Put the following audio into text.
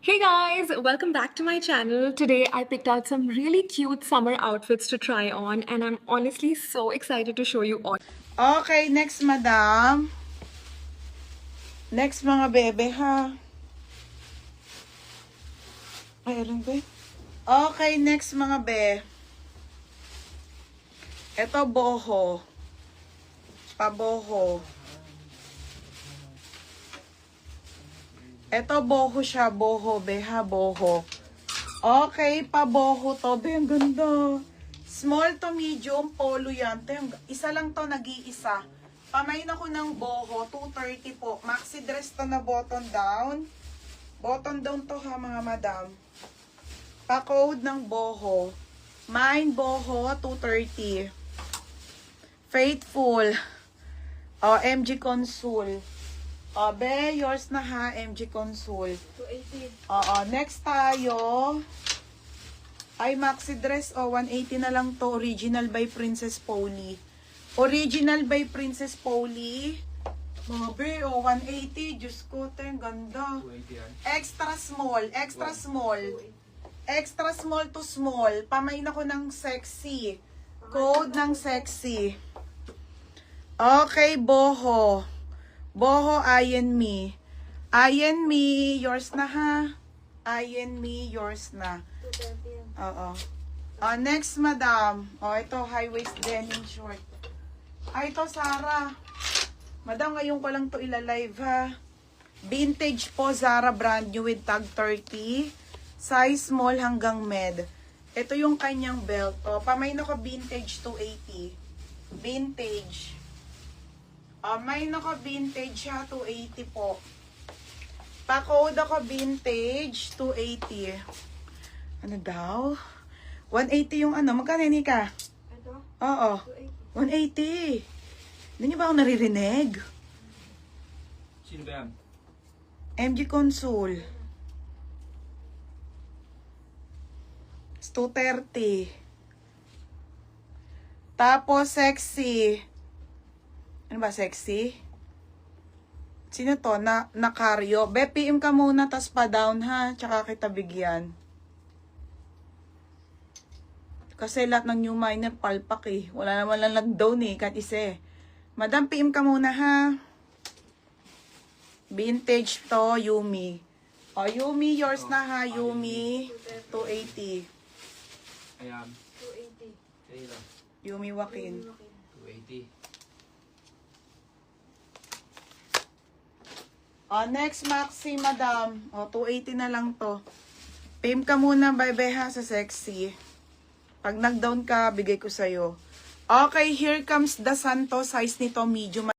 Hey guys, welcome back to my channel. Today I picked out some really cute summer outfits to try on and I'm honestly so excited to show you all. Okay, next madam. Next mga bebe ha. Ay, ano ba? Okay, next mga be. Ito boho. Paboho. Ito boho siya, boho be ha, boho. Okay, paboho to. Be, ang ganda. Small to medium, polo yan. Isa lang to, nag-iisa. Pamain ako ng boho, 230 po. Maxi dress to na button down. Button down to ha mga madam. Pa-code ng boho. Mine boho, 230. Faithful. MG Consul. Be, yours na ha, MG Consul. 280. Next tayo. Ay, maxi dress. 180 na lang to. Original by Princess Polly. Original by Princess Polly. Mga be, 180. Diyos ko, ang ganda. Extra small. Extra small. Extra small to small. Pamain ako ng sexy. Code ng sexy. Okay, boho. Boho, Iron Me. Iron Me, yours na ha. Iron Me, yours na. 230 yan. Oo. Next, madam. Ito, high-waist denim short. Ito, Zara. Madam, ngayon ko lang to ilalive ha. Vintage po, Zara brand new with tag 30. Size small hanggang med. Ito yung kanyang belt. Pamain ako vintage 280. Vintage. May naka vintage ha, 280 po. Pa-code ako vintage, 280. Ano daw? 180 yung ano. Magkano ni ka? Ito? Oo. 180. Hindi niyo ba ako naririnig? Sino ba yan? MG Consul. 230. Tapos sexy. Ano ba sexy? Sino to? Na-cardio. Be, PM ka muna, tas pa-down ha. Tsaka kita bigyan. Kasi lahat ng new miner palpak eh. Wala naman lang nag-down eh. Kahit isa eh. Madam, PM ka muna ha. Vintage to, Yumi. Yumi, yours na ha, Yumi. 280. Ayan. 280. Sa'yo lang. Yumi Wakin. 280. Next, Maxi, madam. 280 na lang to. PM ka muna, bye-bye ha, sa sexy. Pag nag-down ka, bigay ko sa'yo. Okay, here comes the Santo. Size nito, medium.